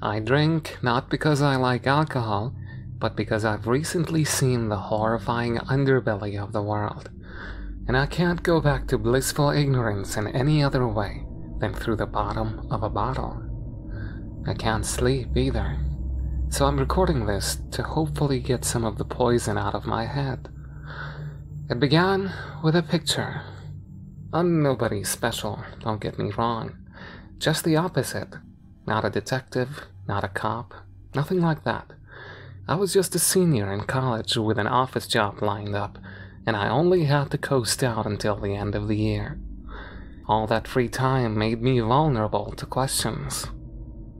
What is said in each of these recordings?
I drink not because I like alcohol, but because I've recently seen the horrifying underbelly of the world, and I can't go back to blissful ignorance in any other way than through the bottom of a bottle. I can't sleep either, so I'm recording this to hopefully get some of the poison out of my head. It began with a picture. I'm nobody special, don't get me wrong. Just the opposite. Not a detective, not a cop, nothing like that. I was just a senior in college with an office job lined up, and I only had to coast out until the end of the year. All that free time made me vulnerable to questions.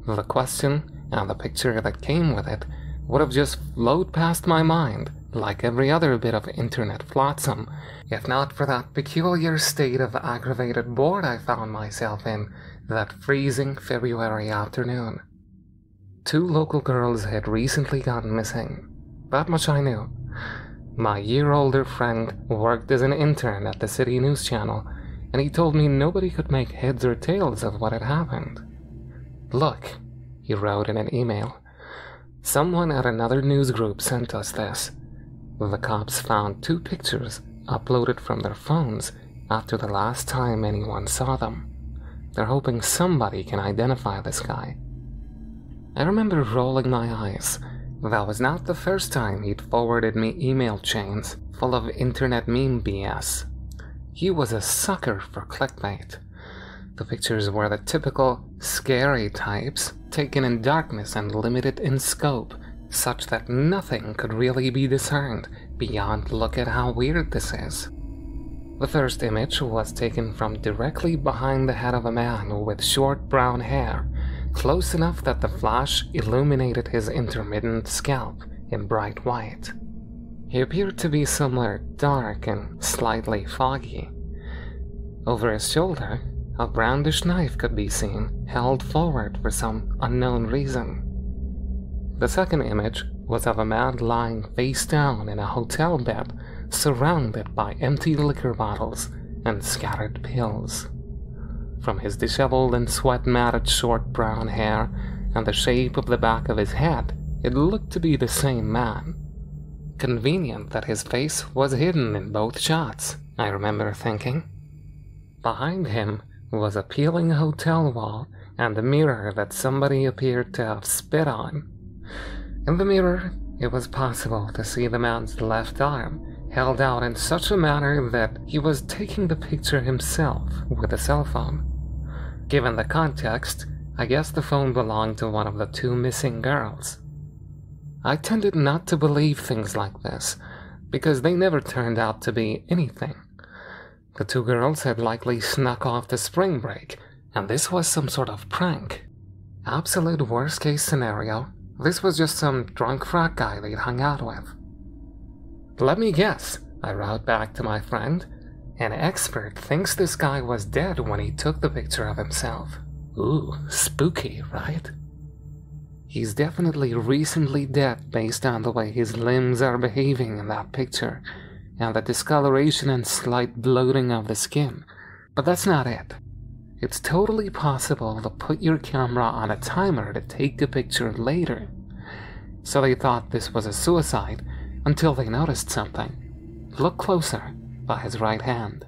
The question, and the picture that came with it, would have just flowed past my mind, like every other bit of internet flotsam, if not for that peculiar state of aggravated bored I found myself in that freezing February afternoon. 2 local girls had recently gone missing. That much I knew. My year-older friend worked as an intern at the city news channel, and he told me nobody could make heads or tails of what had happened. "Look," he wrote in an email, "someone at another news group sent us this. The cops found 2 pictures uploaded from their phones after the last time anyone saw them. They're hoping somebody can identify this guy." I remember rolling my eyes. That was not the first time he'd forwarded me email chains full of internet meme BS. He was a sucker for clickbait. The pictures were the typical scary types, taken in darkness and limited in scope, such that nothing could really be discerned beyond "look at how weird this is." The first image was taken from directly behind the head of a man with short brown hair, close enough that the flash illuminated his intermittent scalp in bright white. He appeared to be somewhere dark and slightly foggy. Over his shoulder, a brandished knife could be seen, held forward for some unknown reason. The second image was of a man lying face down in a hotel bed, surrounded by empty liquor bottles and scattered pills. From his disheveled and sweat-matted short brown hair and the shape of the back of his head, it looked to be the same man. Convenient that his face was hidden in both shots, I remember thinking. Behind him was a peeling hotel wall and a mirror that somebody appeared to have spit on. In the mirror, it was possible to see the man's left arm held out in such a manner that he was taking the picture himself with a cell phone. Given the context, I guess the phone belonged to one of the 2 missing girls. I tended not to believe things like this, because they never turned out to be anything. The 2 girls had likely snuck off to spring break, and this was some sort of prank. Absolute worst-case scenario, this was just some drunk frat guy they'd hung out with. "Let me guess," I wrote back to my friend. "An expert thinks this guy was dead when he took the picture of himself. Ooh, spooky, right? He's definitely recently dead based on the way his limbs are behaving in that picture, and the discoloration and slight bloating of the skin. But that's not it. It's totally possible to put your camera on a timer to take the picture later. So they thought this was a suicide until they noticed something. Look closer, by his right hand."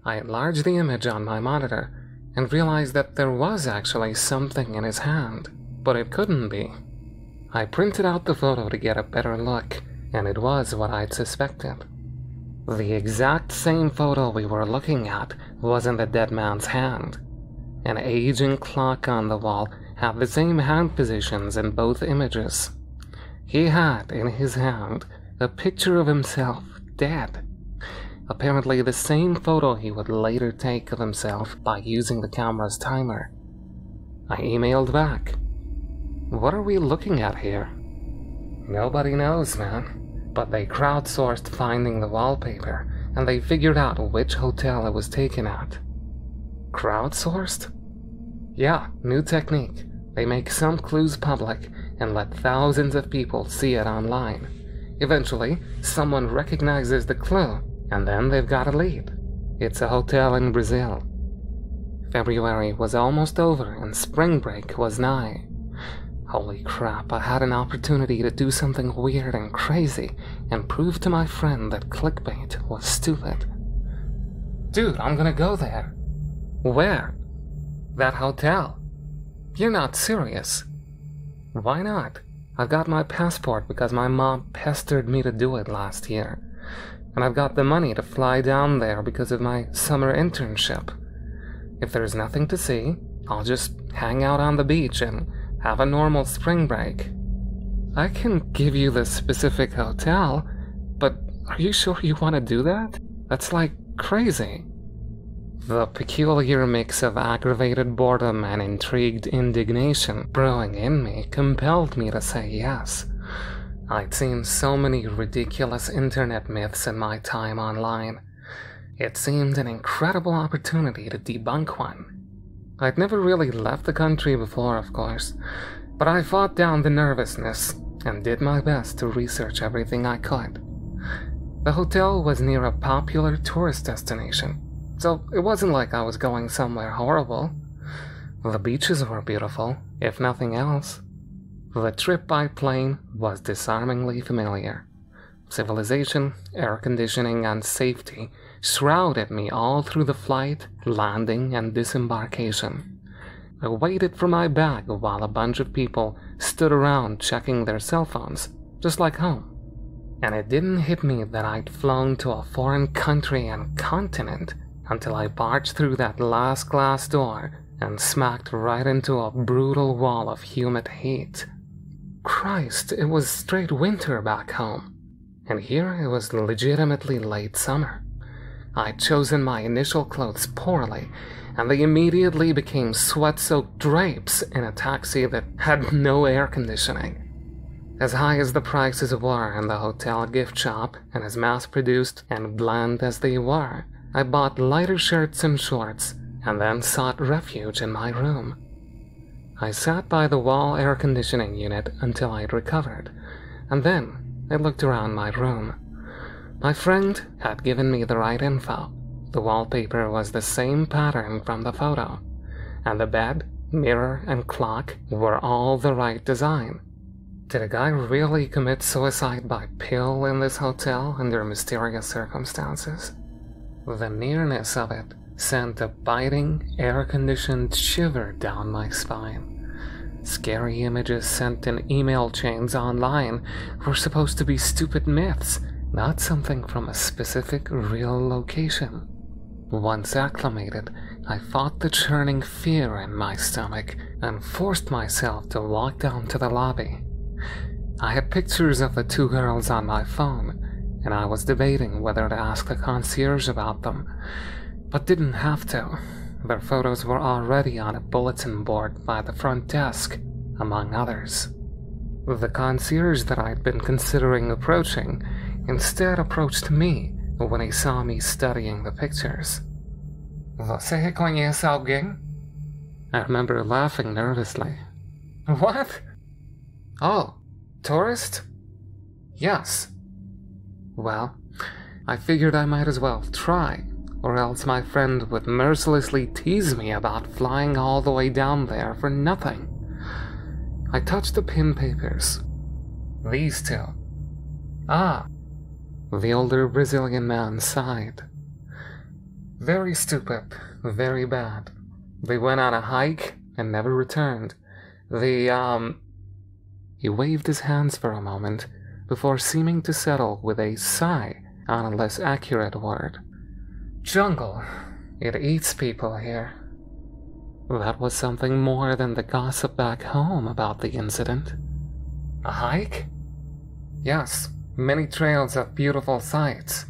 I enlarged the image on my monitor and realized that there was actually something in his hand, but it couldn't be. I printed out the photo to get a better look, and it was what I'd suspected. The exact same photo we were looking at was in the dead man's hand. An aging clock on the wall had the same hand positions in both images. He had in his hand a picture of himself dead. Apparently the same photo he would later take of himself by using the camera's timer. I emailed back. "What are we looking at here?" "Nobody knows, man. But they crowdsourced finding the wallpaper, and they figured out which hotel it was taken at." "Crowdsourced?" "Yeah, new technique. They make some clues public and let thousands of people see it online. Eventually, someone recognizes the clue, and then they've got a lead. It's a hotel in Brazil." February was almost over and spring break was nigh. Holy crap, I had an opportunity to do something weird and crazy and prove to my friend that clickbait was stupid. Dude, I'm gonna go there. Where? That hotel. You're not serious. Why not? I got my passport because my mom pestered me to do it last year. And I've got the money to fly down there because of my summer internship. If there's nothing to see, I'll just hang out on the beach and have a normal spring break. I can give you the specific hotel, but are you sure you want to do that? That's like crazy. The peculiar mix of aggravated boredom and intrigued indignation brewing in me compelled me to say yes. I'd seen so many ridiculous internet myths in my time online. It seemed an incredible opportunity to debunk one. I'd never really left the country before, of course, but I fought down the nervousness and did my best to research everything I could. The hotel was near a popular tourist destination, so it wasn't like I was going somewhere horrible. The beaches were beautiful, if nothing else. The trip by plane was disarmingly familiar. Civilization, air conditioning, and safety shrouded me all through the flight, landing, and disembarkation. I waited for my bag while a bunch of people stood around checking their cell phones, just like home. And it didn't hit me that I'd flown to a foreign country and continent until I barged through that last glass door and smacked right into a brutal wall of humid heat. Christ, it was straight winter back home, and here it was legitimately late summer. I'd chosen my initial clothes poorly, and they immediately became sweat-soaked drapes in a taxi that had no air conditioning. As high as the prices were in the hotel gift shop, and as mass-produced and bland as they were, I bought lighter shirts and shorts, and then sought refuge in my room. I sat by the wall air conditioning unit until I'd recovered, and then I looked around my room. My friend had given me the right info. The wallpaper was the same pattern from the photo, and the bed, mirror, and clock were all the right design. Did a guy really commit suicide by pill in this hotel under mysterious circumstances? The nearness of it sent a biting, air-conditioned shiver down my spine. Scary images sent in email chains online were supposed to be stupid myths, not something from a specific, real location. Once acclimated, I fought the churning fear in my stomach and forced myself to walk down to the lobby. I had pictures of the two girls on my phone, and I was debating whether to ask the concierge about them, but didn't have to. Their photos were already on a bulletin board by the front desk, among others. The concierge that I'd been considering approaching instead approached me when he saw me studying the pictures. Você reconhece alguém? I remember laughing nervously. What? Oh, tourist? Yes. Well, I figured I might as well try, or else my friend would mercilessly tease me about flying all the way down there for nothing. I touched the pin papers. These two. Ah. The older Brazilian man sighed. Very stupid, very bad. They went on a hike and never returned. He waved his hands for a moment before seeming to settle with a sigh on a less accurate word. Jungle. It eats people here. That was something more than the gossip back home about the incident. A hike? Yes, many trails of beautiful sights.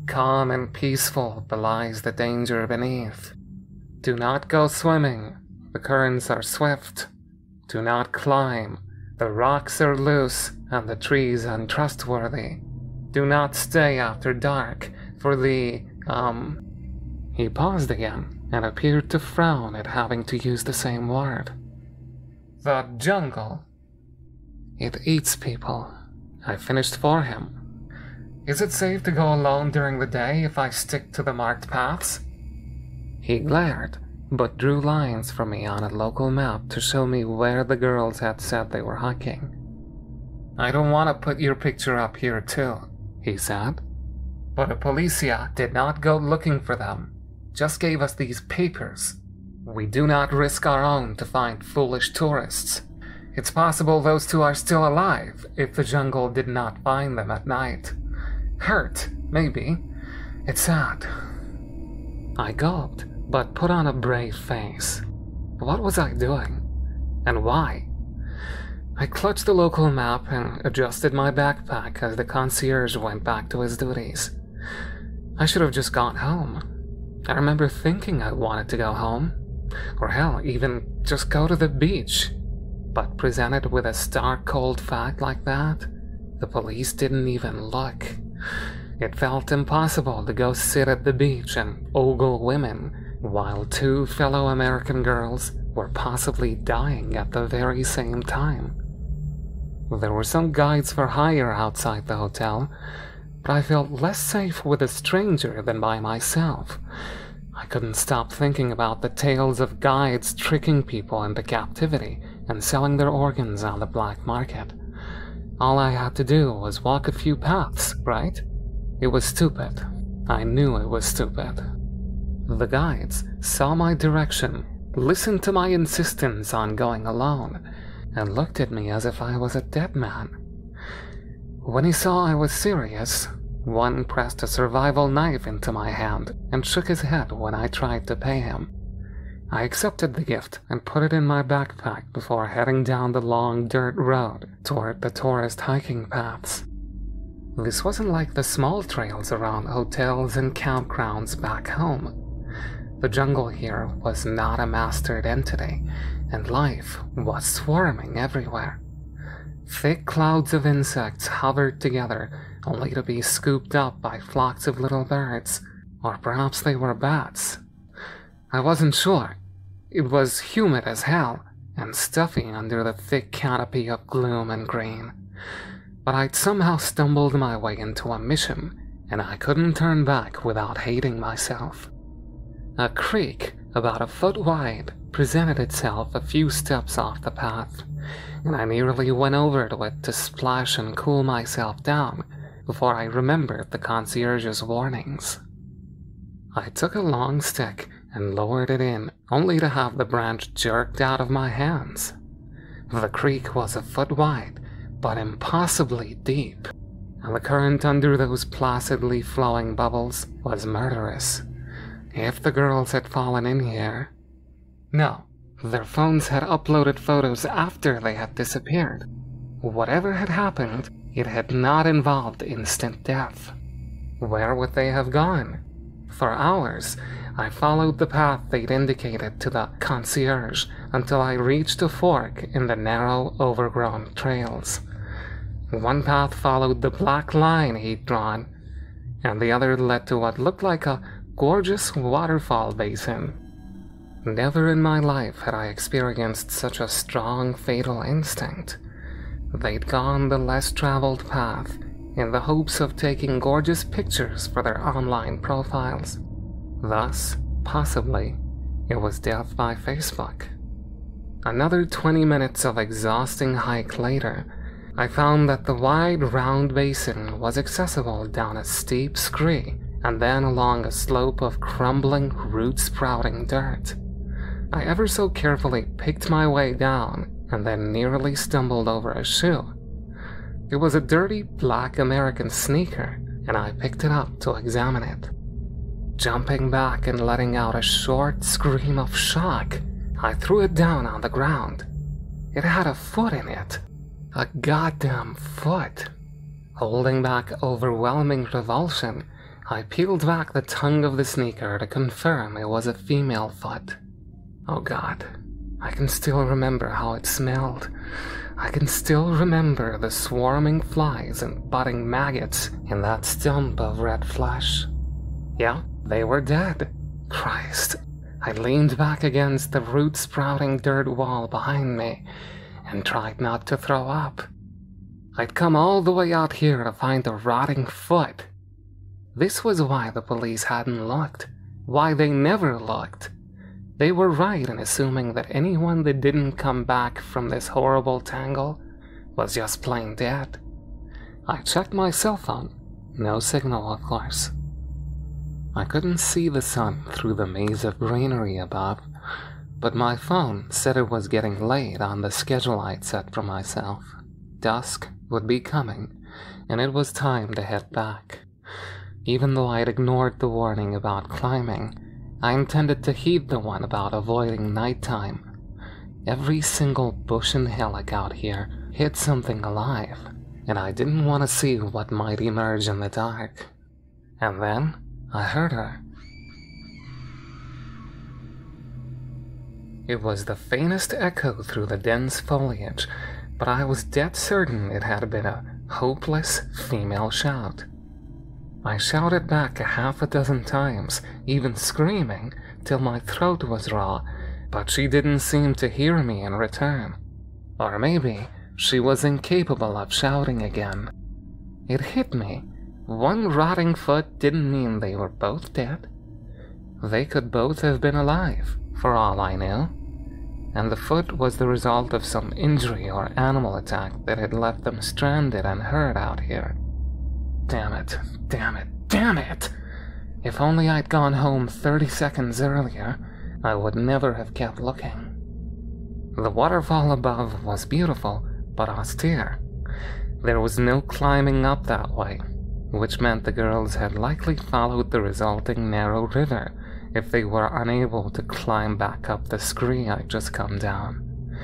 Calm and peaceful belies the danger beneath. Do not go swimming. The currents are swift. Do not climb. The rocks are loose and the trees untrustworthy. Do not stay after dark, for the, He paused again and appeared to frown at having to use the same word. The jungle. It eats people. I finished for him. Is it safe to go alone during the day if I stick to the marked paths? He glared, but drew lines for me on a local map to show me where the girls had said they were hiking. "I don't want to put your picture up here too," he said, "but the policia did not go looking for them, just gave us these papers. We do not risk our own to find foolish tourists. It's possible those two are still alive if the jungle did not find them at night. Hurt, maybe. It's sad." I gulped, but put on a brave face. What was I doing? And why? I clutched the local map and adjusted my backpack as the concierge went back to his duties. I should have just gone home. I remember thinking I wanted to go home, or hell, even just go to the beach. But presented with a stark cold fact like that, the police didn't even look. It felt impossible to go sit at the beach and ogle women while two fellow American girls were possibly dying at the very same time. There were some guides for hire outside the hotel, but I felt less safe with a stranger than by myself. I couldn't stop thinking about the tales of guides tricking people into captivity and selling their organs on the black market. All I had to do was walk a few paths, right? It was stupid. I knew it was stupid. The guides saw my direction, listened to my insistence on going alone, and looked at me as if I was a dead man. When he saw I was serious, one pressed a survival knife into my hand and shook his head when I tried to pay him. I accepted the gift and put it in my backpack before heading down the long dirt road toward the tourist hiking paths. This wasn't like the small trails around hotels and campgrounds back home. The jungle here was not a mastered entity, and life was swarming everywhere. Thick clouds of insects hovered together, only to be scooped up by flocks of little birds, or perhaps they were bats. I wasn't sure. It was humid as hell, and stuffy under the thick canopy of gloom and green. But I'd somehow stumbled my way into a mission, and I couldn't turn back without hating myself. A creek, about a foot wide, presented itself a few steps off the path, and I nearly went over to it to splash and cool myself down before I remembered the concierge's warnings. I took a long stick and lowered it in, only to have the branch jerked out of my hands. The creek was a foot wide, but impossibly deep, and the current under those placidly flowing bubbles was murderous. If the girls had fallen in here... No, their phones had uploaded photos after they had disappeared. Whatever had happened, it had not involved instant death. Where would they have gone? For hours, I followed the path they'd indicated to the concierge until I reached a fork in the narrow, overgrown trails. One path followed the black line he'd drawn, and the other led to what looked like a gorgeous waterfall basin. Never in my life had I experienced such a strong, fatal instinct. They'd gone the less traveled path in the hopes of taking gorgeous pictures for their online profiles. Thus, possibly, it was death by Facebook. Another 20 minutes of exhausting hike later, I found that the wide, round basin was accessible down a steep scree and then along a slope of crumbling, root-sprouting dirt. I ever so carefully picked my way down and then nearly stumbled over a shoe. It was a dirty black American sneaker, and I picked it up to examine it. Jumping back and letting out a short scream of shock, I threw it down on the ground. It had a foot in it. A goddamn foot. Holding back overwhelming revulsion, I peeled back the tongue of the sneaker to confirm it was a female foot. Oh God, I can still remember how it smelled. I can still remember the swarming flies and budding maggots in that stump of red flesh. Yeah, they were dead. Christ. I leaned back against the root-sprouting dirt wall behind me and tried not to throw up. I'd come all the way out here to find a rotting foot. This was why the police hadn't looked, why they never looked. They were right in assuming that anyone that didn't come back from this horrible tangle was just plain dead. I checked my cell phone. No signal, of course. I couldn't see the sun through the maze of greenery above, but my phone said it was getting late on the schedule I'd set for myself. Dusk would be coming, and it was time to head back. Even though I'd ignored the warning about climbing, I intended to heed the one about avoiding nighttime. Every single bush and hillock out here hid something alive, and I didn't want to see what might emerge in the dark. And then I heard her. It was the faintest echo through the dense foliage, but I was dead certain it had been a hopeless female shout. I shouted back a half a dozen times, even screaming, till my throat was raw, but she didn't seem to hear me in return. Or maybe she was incapable of shouting again. It hit me. One rotting foot didn't mean they were both dead. They could both have been alive, for all I knew. And the foot was the result of some injury or animal attack that had left them stranded and hurt out here. Damn it, damn it, damn it! If only I'd gone home 30 seconds earlier, I would never have kept looking. The waterfall above was beautiful, but austere. There was no climbing up that way, which meant the girls had likely followed the resulting narrow river if they were unable to climb back up the scree I'd just come down.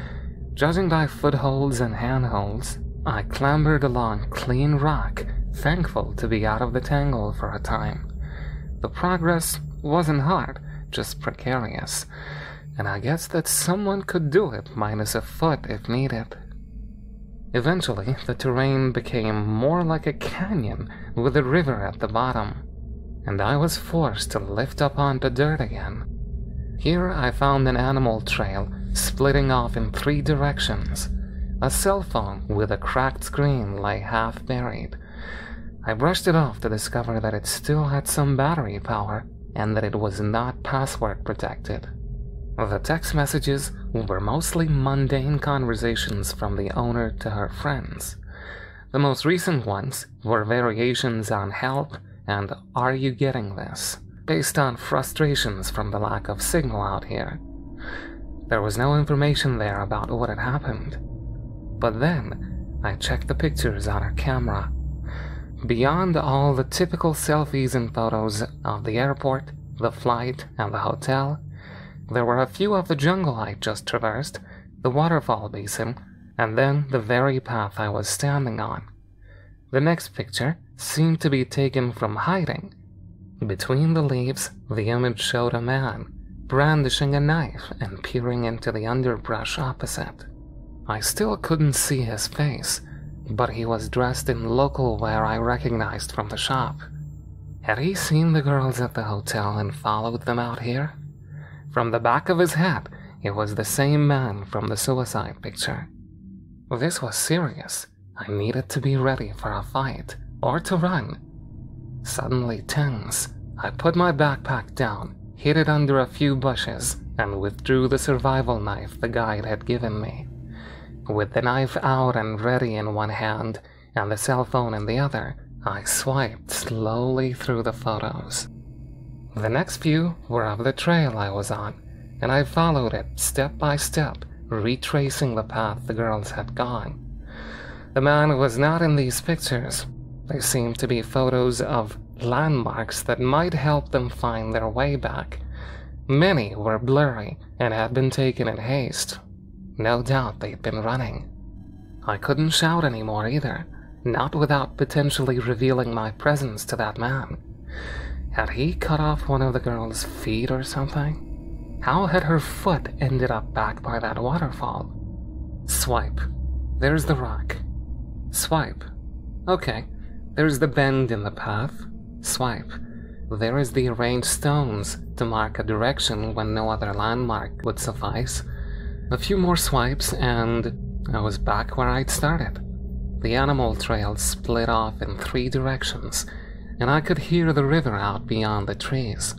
Judging by footholds and handholds, I clambered along clean rock, thankful to be out of the tangle for a time. The progress wasn't hard, just precarious, and I guess that someone could do it minus a foot if needed. Eventually, the terrain became more like a canyon with a river at the bottom, and I was forced to lift up onto dirt again. Here I found an animal trail splitting off in 3 directions. A cell phone with a cracked screen lay half buried. I brushed it off to discover that it still had some battery power and that it was not password protected. The text messages were mostly mundane conversations from the owner to her friends. The most recent ones were variations on help and "Are you getting this?" based on frustrations from the lack of signal out here. There was no information there about what had happened. But then I checked the pictures on her camera. Beyond all the typical selfies and photos of the airport, the flight, and the hotel, there were a few of the jungle I'd just traversed, the waterfall basin, and then the very path I was standing on. The next picture seemed to be taken from hiding. Between the leaves, the image showed a man, brandishing a knife and peering into the underbrush opposite. I still couldn't see his face, but he was dressed in local wear I recognized from the shop. Had he seen the girls at the hotel and followed them out here? From the back of his head, it was the same man from the suicide picture. This was serious. I needed to be ready for a fight, or to run. Suddenly tense, I put my backpack down, hid it under a few bushes, and withdrew the survival knife the guide had given me. With the knife out and ready in one hand, and the cell phone in the other, I swiped slowly through the photos. The next few were of the trail I was on, and I followed it step by step, retracing the path the girls had gone. The man was not in these pictures. They seemed to be photos of landmarks that might help them find their way back. Many were blurry and had been taken in haste. No doubt they'd been running. I couldn't shout anymore either, not without potentially revealing my presence to that man. Had he cut off one of the girl's feet or something? How had her foot ended up back by that waterfall? Swipe. There's the rock. Swipe. Okay, there's the bend in the path. Swipe. There is the arranged stones to mark a direction when no other landmark would suffice. A few more swipes and I was back where I'd started. The animal trail split off in 3 directions, and I could hear the river out beyond the trees.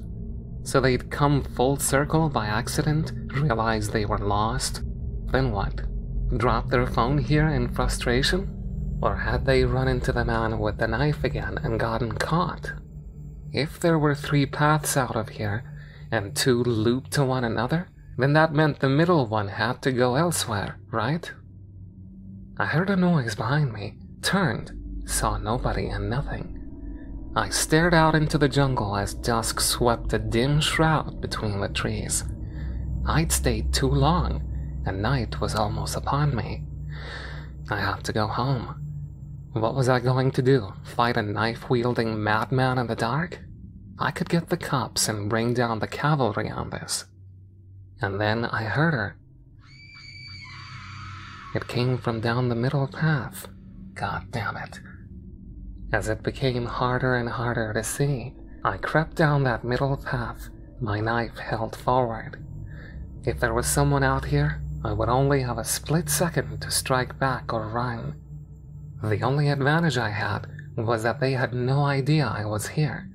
So they'd come full circle by accident, realize they were lost, then what? Drop their phone here in frustration? Or had they run into the man with the knife again and gotten caught? If there were 3 paths out of here, and 2 looped to one another, then that meant the middle one had to go elsewhere, right? I heard a noise behind me, turned, saw nobody and nothing. I stared out into the jungle as dusk swept a dim shroud between the trees. I'd stayed too long, and night was almost upon me. I had to go home. What was I going to do? Fight a knife-wielding madman in the dark? I could get the cops and bring down the cavalry on this. And then I heard her. It came from down the middle path. God damn it. As it became harder and harder to see, I crept down that middle path, my knife held forward. If there was someone out here, I would only have a split second to strike back or run. The only advantage I had was that they had no idea I was here,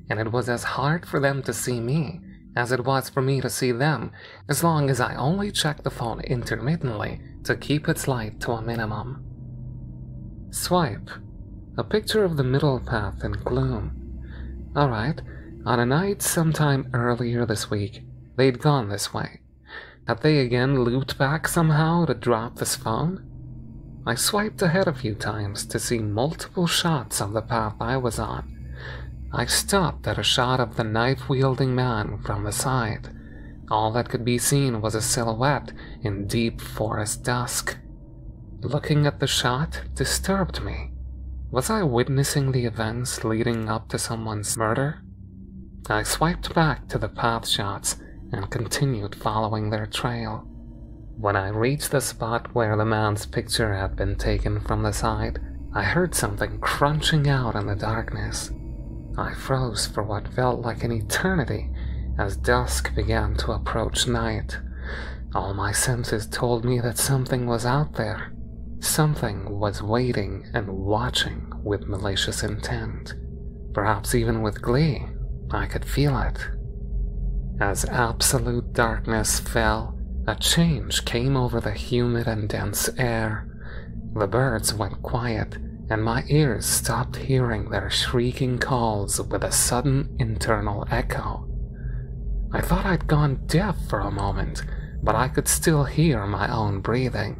and it was as hard for them to see me as it was for me to see them, as long as I only checked the phone intermittently to keep its light to a minimum. Swipe. A picture of the middle path in gloom. Alright, on a night sometime earlier this week, they'd gone this way. Had they again looped back somehow to drop this phone? I swiped ahead a few times to see multiple shots of the path I was on. I stopped at a shot of the knife-wielding man from the side. All that could be seen was a silhouette in deep forest dusk. Looking at the shot disturbed me. Was I witnessing the events leading up to someone's murder? I swiped back to the path shots and continued following their trail. When I reached the spot where the man's picture had been taken from the side, I heard something crunching out in the darkness. I froze for what felt like an eternity as dusk began to approach night. All my senses told me that something was out there. Something was waiting and watching with malicious intent. Perhaps even with glee. I could feel it. As absolute darkness fell, a change came over the humid and dense air. The birds went quiet, and my ears stopped hearing their shrieking calls with a sudden internal echo. I thought I'd gone deaf for a moment, but I could still hear my own breathing.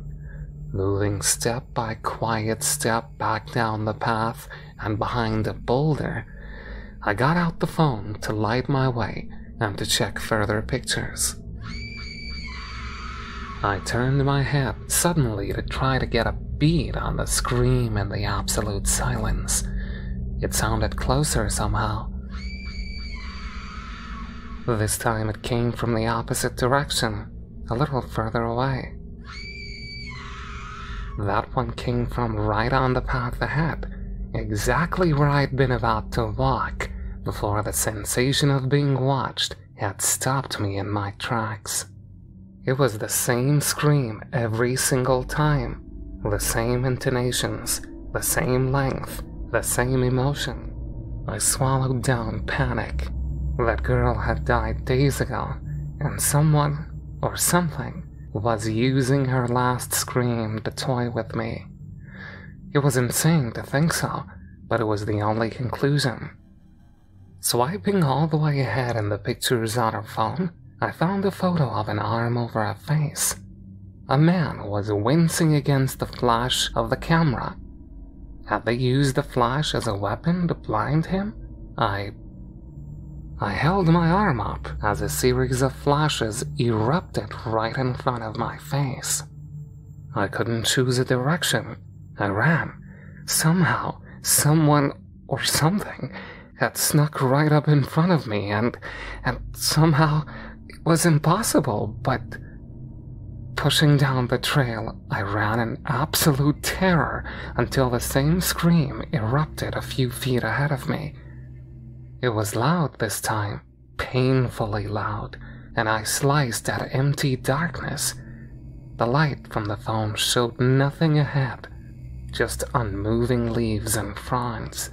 Moving step by quiet step back down the path and behind a boulder, I got out the phone to light my way and to check further pictures. I turned my head suddenly to try to get a beat on the scream in the absolute silence. It sounded closer somehow. This time it came from the opposite direction, a little further away. That one came from right on the path ahead, exactly where I'd been about to walk, before the sensation of being watched had stopped me in my tracks. It was the same scream every single time, the same intonations, the same length, the same emotion. I swallowed down panic. That girl had died days ago, and someone, or something, was using her last scream to toy with me. It was insane to think so, but it was the only conclusion. Swiping all the way ahead in the pictures on her phone, I found a photo of an arm over a face. A man was wincing against the flash of the camera. Had they used the flash as a weapon to blind him? I held my arm up as a series of flashes erupted right in front of my face. I couldn't choose a direction. I ran. Somehow, someone or something had snuck right up in front of me, and somehow it was impossible, but pushing down the trail, I ran in absolute terror until the same scream erupted a few feet ahead of me. It was loud this time, painfully loud, and I sliced at empty darkness. The light from the phone showed nothing ahead, just unmoving leaves and fronds.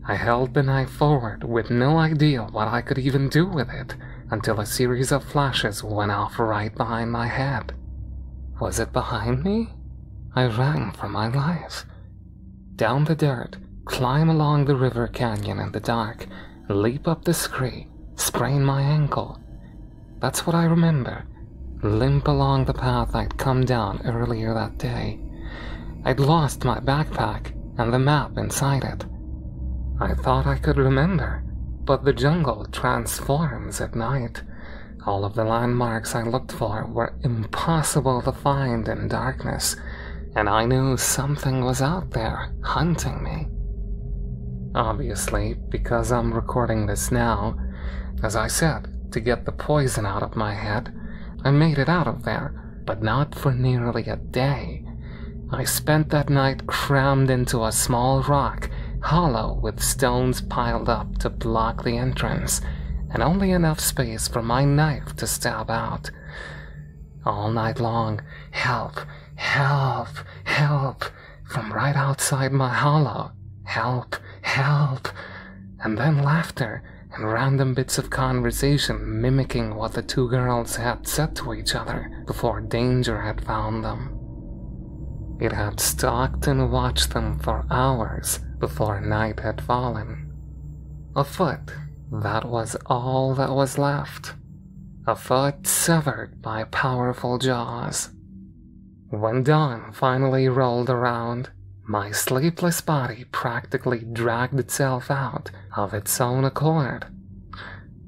I held the knife forward with no idea what I could even do with it until a series of flashes went off right behind my head. Was it behind me? I ran for my life. Down the dirt, climb along the river canyon in the dark, leap up the scree, sprain my ankle. That's what I remember. Limp along the path I'd come down earlier that day. I'd lost my backpack and the map inside it. I thought I could remember, but the jungle transforms at night. All of the landmarks I looked for were impossible to find in darkness, and I knew something was out there hunting me. Obviously, because I'm recording this now, as I said, to get the poison out of my head, I made it out of there, but not for nearly a day. I spent that night crammed into a small rock, hollow with stones piled up to block the entrance, and only enough space for my knife to stab out. All night long, help, help, help, from right outside my hollow. Help, help, and then laughter and random bits of conversation mimicking what the two girls had said to each other before danger had found them. It had stalked and watched them for hours before night had fallen. A foot, that was all that was left. A foot severed by powerful jaws. When dawn finally rolled around, my sleepless body practically dragged itself out of its own accord.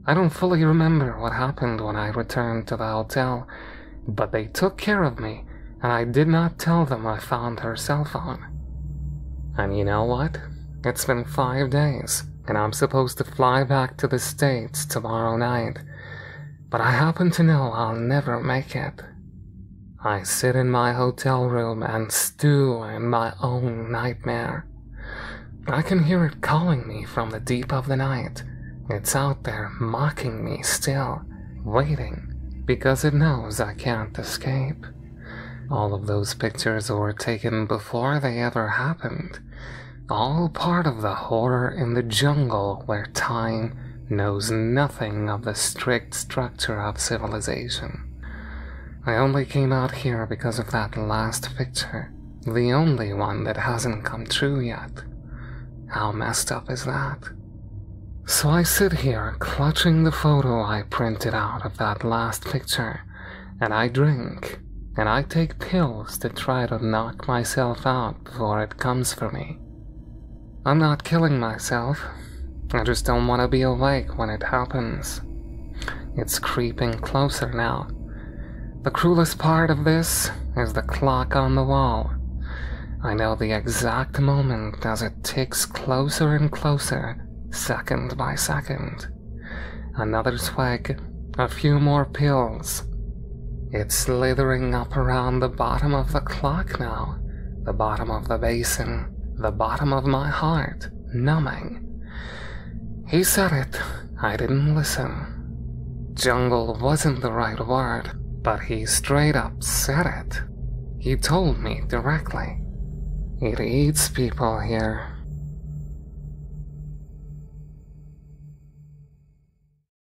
I don't fully remember what happened when I returned to the hotel, but they took care of me, and I did not tell them I found her cell phone. And you know what? It's been 5 days, and I'm supposed to fly back to the States tomorrow night, but I happen to know I'll never make it. I sit in my hotel room and stew in my own nightmare. I can hear it calling me from the deep of the night. It's out there mocking me still, waiting, because it knows I can't escape. All of those pictures were taken before they ever happened. All part of the horror in the jungle where time knows nothing of the strict structure of civilization. I only came out here because of that last picture, the only one that hasn't come true yet. How messed up is that? So I sit here clutching the photo I printed out of that last picture, and I drink, and I take pills to try to knock myself out before it comes for me. I'm not killing myself, I just don't want to be awake when it happens. It's creeping closer now. The cruelest part of this is the clock on the wall. I know the exact moment as it ticks closer and closer, second by second. Another swig, a few more pills. It's slithering up around the bottom of the clock now, the bottom of the basin, the bottom of my heart, numbing. He said it, I didn't listen. Jungle wasn't the right word, but he straight up said it. He told me directly. It eats people here.